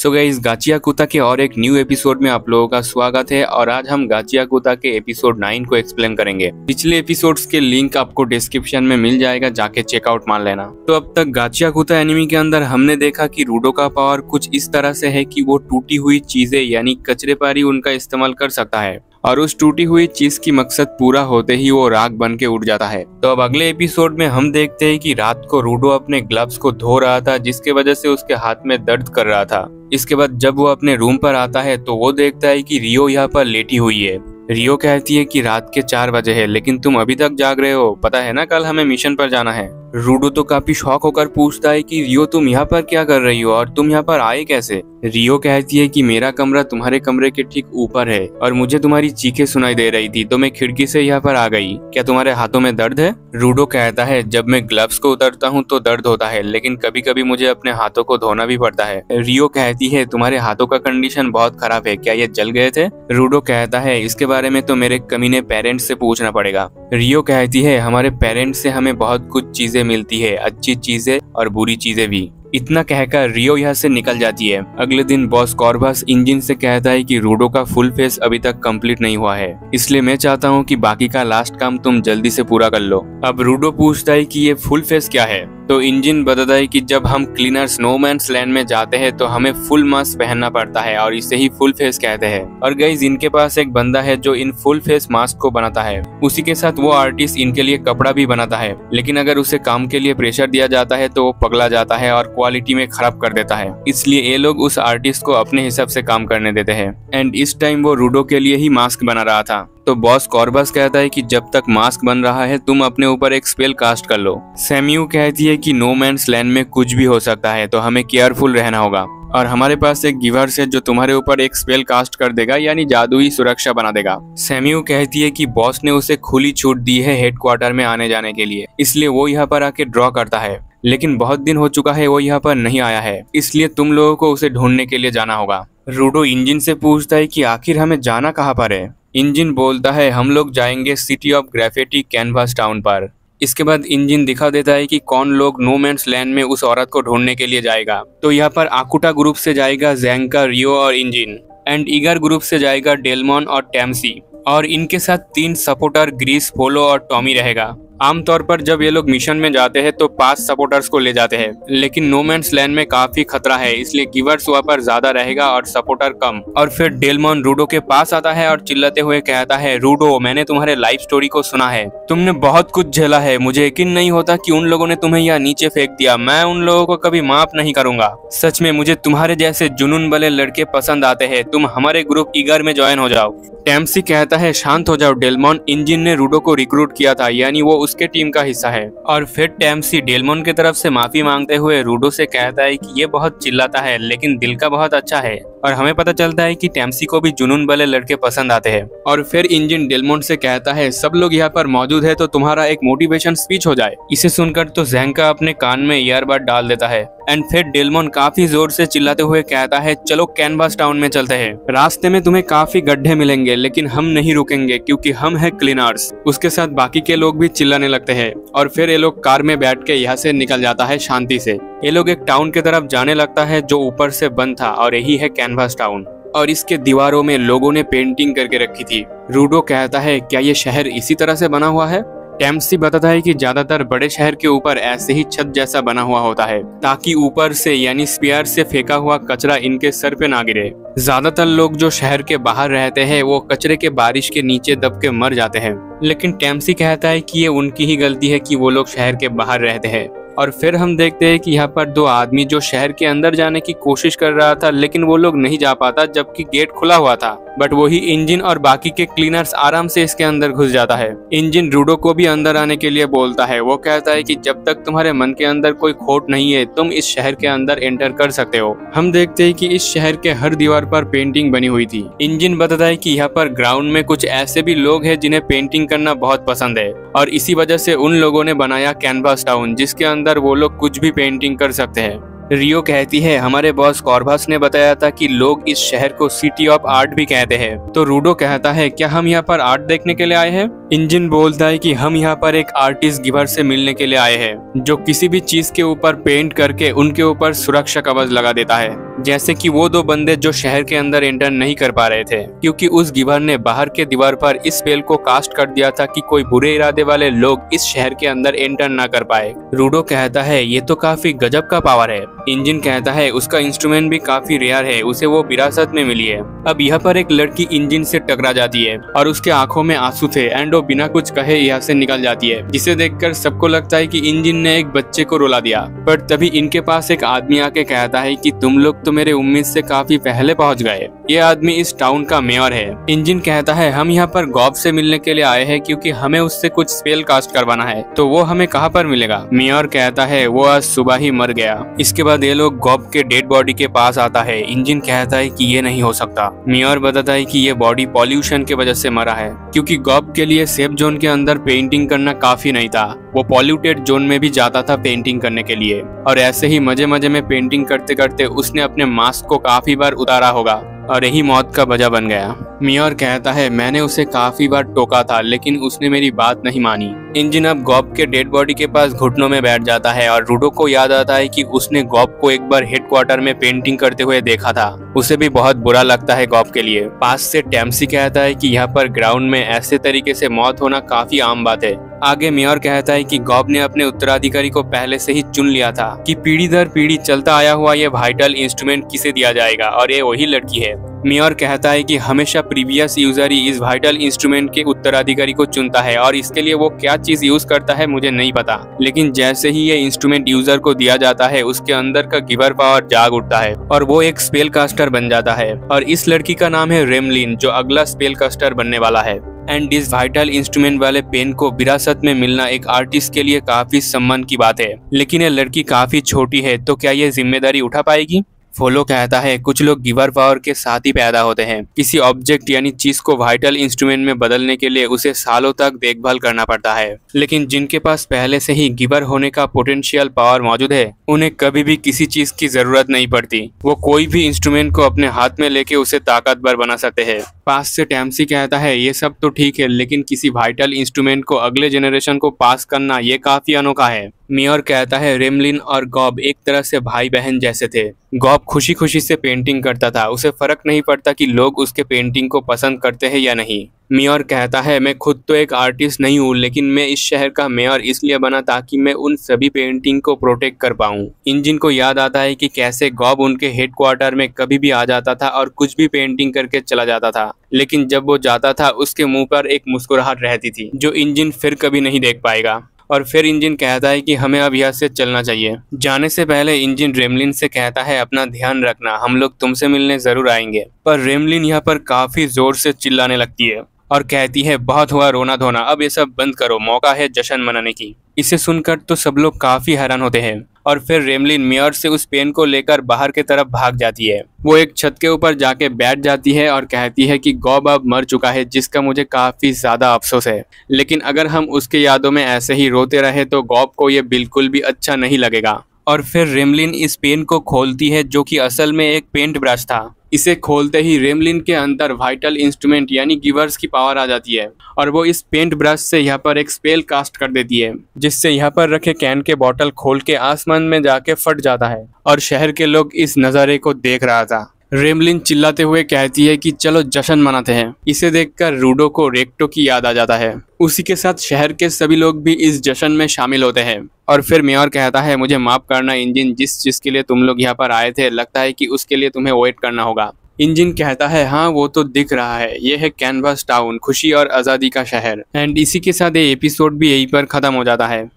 So guys, गाचियाकुता के और एक न्यू एपिसोड में आप लोगों का स्वागत है। और आज हम गाचियाकुता के एपिसोड 9 को एक्सप्लेन करेंगे। पिछले एपिसोड्स के लिंक आपको डिस्क्रिप्शन में मिल जाएगा, जाके चेकआउट मार लेना। तो अब तक गाचियाकुता एनिमी के अंदर हमने देखा कि रूडो का पावर कुछ इस तरह से है कि वो टूटी हुई चीजें यानी कचरे पारी उनका इस्तेमाल कर सकता है, और उस टूटी हुई चीज की मकसद पूरा होते ही वो राख बन के उड़ जाता है। तो अब अगले एपिसोड में हम देखते हैं कि रात को रूडो अपने ग्लव्स को धो रहा था, जिसके वजह से उसके हाथ में दर्द कर रहा था। इसके बाद जब वो अपने रूम पर आता है तो वो देखता है कि रियो यहाँ पर लेटी हुई है। रियो कहती है कि रात के 4 बजे है, लेकिन तुम अभी तक जाग रहे हो, पता है ना कल हमें मिशन पर जाना है। रूडो तो काफी शॉक होकर पूछता है कि रियो तुम यहाँ पर क्या कर रही हो और तुम यहाँ पर आए कैसे। रियो कहती है कि मेरा कमरा तुम्हारे कमरे के ठीक ऊपर है और मुझे तुम्हारी चीखें सुनाई दे रही थी, तो मैं खिड़की से यहाँ पर आ गई। क्या तुम्हारे हाथों में दर्द है? रूडो कहता है जब मैं ग्लव्स को उतारता हूँ तो दर्द होता है, लेकिन कभी कभी मुझे अपने हाथों को धोना भी पड़ता है। रियो कहती है तुम्हारे हाथों का कंडीशन बहुत खराब है, क्या ये जल गए थे? रूडो कहता है इसके बारे में तो मेरे कमीने पेरेंट्स से पूछना पड़ेगा। रियो कहती है हमारे पेरेंट्स से हमें बहुत कुछ चीजें मिलती है, अच्छी चीजें और बुरी चीजें भी। इतना कहकर रियो यहाँ से निकल जाती है। अगले दिन बॉस कॉर्बस इंजन से कहता है कि रूडो का फुल फेस अभी तक कंप्लीट नहीं हुआ है, इसलिए मैं चाहता हूँ कि बाकी का लास्ट काम तुम जल्दी से पूरा कर लो। अब रूडो पूछता है कि ये फुल फेस क्या है, तो इंजन बताता है कि जब हम क्लीनर स्नोमैन्स लैंड में जाते हैं तो हमें फुल मास्क पहनना पड़ता है और इसे ही फुल फेस कहते हैं। और गाइस, इनके पास एक बंदा है जो इन फुल फेस मास्क को बनाता है। उसी के साथ वो आर्टिस्ट इनके लिए कपड़ा भी बनाता है, लेकिन अगर उसे काम के लिए प्रेशर दिया जाता है तो वो पगला जाता है और क्वालिटी में खराब कर देता है। इसलिए ये लोग उस आर्टिस्ट को अपने हिसाब से काम करने देते हैं। एंड इस टाइम वो रूडो के लिए ही मास्क बना रहा था। तो बॉस कॉर्बस कहता है कि जब तक मास्क बन रहा है तुम अपने ऊपर एक स्पेल कास्ट कर लो। सैम्यू कहती है कि नो मैन्स लैंड में कुछ भी हो सकता है, तो हमें केयरफुल रहना होगा, और हमारे पास एक गिवर्स है जो तुम्हारे ऊपर एक स्पेल कास्ट कर देगा, यानी जादुई सुरक्षा बना देगा। सैम्यू कहती है कि बॉस ने उसे खुली छूट दी है हेडक्वार्टर में आने जाने के लिए, इसलिए वो यहाँ पर आके ड्रॉ करता है, लेकिन बहुत दिन हो चुका है वो यहाँ पर नहीं आया है, इसलिए तुम लोगों को उसे ढूंढने के लिए जाना होगा। रूडो इंजन से पूछता है कि आखिर हमें जाना कहाँ पर है। इंजन बोलता है हम लोग जाएंगे city of graffiti canvas town पर। इसके बाद इंजन दिखा देता है कि कौन लोग नो मैन्स लैंड में उस औरत को ढूंढने के लिए जाएगा। तो यहाँ पर आकुटा ग्रुप से जाएगा ज़ैंका, रियो और इंजन। एंड ईगर ग्रुप से जाएगा डेलमॉन और टैमसी, और इनके साथ 3 सपोर्टर ग्रीस, पोलो और टॉमी रहेगा। आमतौर पर जब ये लोग मिशन में जाते हैं तो 5 सपोर्टर्स को ले जाते हैं, लेकिन नो मैन्स लैंड में काफी खतरा है, इसलिए गिवर्स वहाँ पर ज्यादा रहेगा और सपोर्टर कम। और फिर डेलमॉन रूडो के पास आता है और चिल्लाते हुए कहता है रूडो, मैंने तुम्हारे लाइफ स्टोरी को सुना है, तुमने बहुत कुछ झेला है, मुझे यकीन नहीं होता कि उन लोगों ने तुम्हें यहाँ नीचे फेंक दिया। मैं उन लोगों को कभी माफ नहीं करूंगा। सच में मुझे तुम्हारे जैसे जुनून वाले लड़के पसंद आते हैं, तुम हमारे ग्रुप ईगर में ज्वाइन हो जाओ। टैमसी कहता है शांत हो जाओ डेलमॉन, इंजन ने रूडो को रिक्रूट किया था, यानी वो उसके टीम का हिस्सा है। और फिर टैमसी डेलमॉन की तरफ से माफी मांगते हुए रूडो से कहता है कि ये बहुत चिल्लाता है, लेकिन दिल का बहुत अच्छा है। और हमें पता चलता है कि टैमसी को भी जुनून वाले लड़के पसंद आते हैं। और फिर इंजन डेलमॉन से कहता है सब लोग यहाँ पर मौजूद है तो तुम्हारा एक मोटिवेशन स्पीच हो जाए। इसे सुनकर तो ज़ैंका अपने कान में ईयरबड डाल देता है। एंड फिर डेलमॉन काफी जोर से चिल्लाते हुए कहता है चलो कैनवास टाउन में चलते हैं, रास्ते में तुम्हें काफी गड्ढे मिलेंगे, लेकिन हम नहीं रुकेंगे क्योंकि हम हैं क्लीनर्स। उसके साथ बाकी के लोग भी चिल्लाने लगते हैं, और फिर ये लोग कार में बैठ के यहाँ से निकल जाता है शांति से। ये लोग एक टाउन की तरफ जाने लगता है जो ऊपर से बंद था, और यही है कैनवास टाउन, और इसके दीवारों में लोगों ने पेंटिंग करके रखी थी। रूडो कहता है क्या ये शहर इसी तरह से बना हुआ है? टैमसी बताता है कि ज्यादातर बड़े शहर के ऊपर ऐसे ही छत जैसा बना हुआ होता है, ताकि ऊपर से यानी स्पीयर से फेंका हुआ कचरा इनके सर पे ना गिरे। ज्यादातर लोग जो शहर के बाहर रहते हैं वो कचरे के बारिश के नीचे दब के मर जाते हैं, लेकिन टैमसी कहता है कि ये उनकी ही गलती है कि वो लोग शहर के बाहर रहते हैं। और फिर हम देखते हैं कि यहाँ पर 2 आदमी जो शहर के अंदर जाने की कोशिश कर रहा था, लेकिन वो लोग नहीं जा पाता जबकि गेट खुला हुआ था। बट वही इंजन और बाकी के क्लीनर्स आराम से इसके अंदर घुस जाता है। इंजन रूडो को भी अंदर आने के लिए बोलता है। वो कहता है कि जब तक तुम्हारे मन के अंदर कोई खोट नहीं है तुम इस शहर के अंदर एंटर कर सकते हो। हम देखते हैं कि इस शहर के हर दीवार पर पेंटिंग बनी हुई थी। इंजन बताता है कि यहाँ पर ग्राउंड में कुछ ऐसे भी लोग हैं जिन्हें पेंटिंग करना बहुत पसंद है, और इसी वजह से उन लोगों ने बनाया कैनवास टाउन, जिसके अंदर वो लोग कुछ भी पेंटिंग कर सकते हैं। रियो कहती है हमारे बॉस कॉर्बस ने बताया था कि लोग इस शहर को सिटी ऑफ आर्ट भी कहते हैं। तो रूडो कहता है क्या हम यहाँ पर आर्ट देखने के लिए आए हैं? इंजन बोलता है कि हम यहाँ पर एक आर्टिस्ट गिवर से मिलने के लिए आए हैं जो किसी भी चीज के ऊपर पेंट करके उनके ऊपर सुरक्षा कवच लगा देता है, जैसे कि वो दो बंदे जो शहर के अंदर एंटर नहीं कर पा रहे थे क्योंकि उस गिवर ने बाहर के दीवार पर इस स्पेल को कास्ट कर दिया था कि कोई बुरे इरादे वाले लोग इस शहर के अंदर एंटर ना कर पाए। रूडो कहता है ये तो काफी गजब का पावर है। इंजन कहता है उसका इंस्ट्रूमेंट भी काफी रेयर है, उसे वो विरासत में मिली है। अब यहाँ पर एक लड़की इंजन से टकरा जाती है और उसके आंखों में आंसू थे एंड वो बिना कुछ कहे यहाँ से निकल जाती है, जिसे देखकर सबको लगता है कि इंजन ने एक बच्चे को रुला दिया। पर तभी इनके पास एक आदमी आके कहता है कि तुम लोग तो मेरे उम्मीद से काफी पहले पहुंच गए। ये आदमी इस टाउन का मेयर है। इंजन कहता है हम यहाँ पर गॉब से मिलने के लिए आए हैं क्योंकि हमें उससे कुछ स्पेल कास्ट करवाना है, तो वो हमें कहाँ पर मिलेगा। मेयर कहता है वो आज सुबह ही मर गया। इसके बाद ये लोग गॉब के डेड बॉडी के पास आता है। इंजन कहता है कि ये नहीं हो सकता। मेयर बताता है कि ये बॉडी पॉल्यूशन के वजह से मरा है क्योंकि गॉब के लिए सेफ जोन के अंदर पेंटिंग करना काफी नहीं था, वो पॉल्यूटेड जोन में भी जाता था पेंटिंग करने के लिए, और ऐसे ही मजे मजे में पेंटिंग करते करते उसने अपने मास्क को काफी बार उतारा होगा और यही मौत का वजह बन गया। मेयर कहता है मैंने उसे काफी बार टोका था लेकिन उसने मेरी बात नहीं मानी। इंजन अब गॉब के डेड बॉडी के पास घुटनों में बैठ जाता है और रूडो को याद आता है कि उसने गॉब को एक बार हेडक्वार्टर में पेंटिंग करते हुए देखा था। उसे भी बहुत बुरा लगता है गॉब के लिए। पास से टैम्सी कहता है कि यहाँ पर ग्राउंड में ऐसे तरीके से मौत होना काफी आम बात है। आगे मेयर कहता है कि गॉब ने अपने उत्तराधिकारी को पहले से ही चुन लिया था कि पीढ़ी दर पीढ़ी चलता आया हुआ ये वाइटल इंस्ट्रूमेंट किसे दिया जाएगा और ये वही लड़की है। मेयर कहता है कि हमेशा प्रीवियस यूजर ही इस वाइटल इंस्ट्रूमेंट के उत्तराधिकारी को चुनता है और इसके लिए वो क्या चीज यूज करता है मुझे नहीं पता, लेकिन जैसे ही ये इंस्ट्रूमेंट यूजर को दिया जाता है उसके अंदर का गिवर पावर जाग उठता है और वो एक स्पेल कास्टर बन जाता है। और इस लड़की का नाम है रेमलिन जो अगला स्पेल कास्टर बनने वाला है। एंड इस वाइटल इंस्ट्रूमेंट वाले पेन को विरासत में मिलना एक आर्टिस्ट के लिए काफी सम्मान की बात है, लेकिन ये लड़की काफी छोटी है तो क्या ये जिम्मेदारी उठा पाएगी। फोलो कहता है कुछ लोग गिवर पावर के साथ ही पैदा होते हैं। किसी ऑब्जेक्ट यानी चीज को वाइटल इंस्ट्रूमेंट में बदलने के लिए उसे सालों तक देखभाल करना पड़ता है, लेकिन जिनके पास पहले से ही गिवर होने का पोटेंशियल पावर मौजूद है उन्हें कभी भी किसी चीज की जरूरत नहीं पड़ती। वो कोई भी इंस्ट्रूमेंट को अपने हाथ में लेके उसे ताकतवर बना सकते हैं। पास से टैम्सी कहता है ये सब तो ठीक है लेकिन किसी वाइटल इंस्ट्रूमेंट को अगले जेनरेशन को पास करना ये काफी अनोखा है। मेयर कहता है रेमलिन और गॉब एक तरह से भाई बहन जैसे थे। गॉब खुशी खुशी से पेंटिंग करता था, उसे फर्क नहीं पड़ता कि लोग उसके पेंटिंग को पसंद करते हैं या नहीं। मेयर कहता है मैं खुद तो एक आर्टिस्ट नहीं हूँ लेकिन मैं इस शहर का मेयर इसलिए बना ताकि मैं उन सभी पेंटिंग को प्रोटेक्ट कर पाऊँ। इंजन को याद आता है कि कैसे गॉब उनके हेडक्वार्टर में कभी भी आ जाता था और कुछ भी पेंटिंग करके चला जाता था, लेकिन जब वो जाता था उसके मुंह पर एक मुस्कुराहट रहती थी जो इंजन फिर कभी नहीं देख पाएगा। और फिर इंजन कहता है कि हमें अब यहाँ से चलना चाहिए। जाने से पहले इंजन रेमलिन से कहता है अपना ध्यान रखना, हम लोग तुमसे मिलने जरूर आएंगे। पर रेमलिन यहाँ पर काफी जोर से चिल्लाने लगती है और कहती है बहुत हुआ रोना धोना, अब ये सब बंद करो, मौका है जश्न मनाने की। इसे सुनकर तो सब लोग काफी हैरान होते हैं और फिर रेमलिन मेयर से उस पेन को लेकर बाहर की तरफ भाग जाती है। वो एक छत के ऊपर जाके बैठ जाती है और कहती है कि गॉब अब मर चुका है जिसका मुझे काफी ज्यादा अफसोस है, लेकिन अगर हम उसके यादों में ऐसे ही रोते रहे तो गॉब को ये बिल्कुल भी अच्छा नहीं लगेगा। और फिर रेमलिन इस पेन को खोलती है जो कि असल में एक पेंट ब्रश था। इसे खोलते ही रेमलिन के अंदर वाइटल इंस्ट्रूमेंट यानी गिवर्स की पावर आ जाती है और वो इस पेंट ब्रश से यहाँ पर एक स्पेल कास्ट कर देती है जिससे यहाँ पर रखे कैन के बॉटल खोल के आसमान में जाके फट जाता है और शहर के लोग इस नज़ारे को देख रहा था। रेमलिन चिल्लाते हुए कहती है कि चलो जश्न मनाते हैं। इसे देखकर रूडो को रेक्टो की याद आ जाता है। उसी के साथ शहर के सभी लोग भी इस जश्न में शामिल होते हैं। और फिर मेयर कहता है मुझे माफ करना इंजन, जिस चीज के लिए तुम लोग यहाँ पर आए थे लगता है कि उसके लिए तुम्हें वेट करना होगा। इंजन कहता है हाँ वो तो दिख रहा है, ये है कैनवास टाउन, खुशी और आज़ादी का शहर। एंड इसी के साथ ये एपिसोड भी यहीं पर खत्म हो जाता है।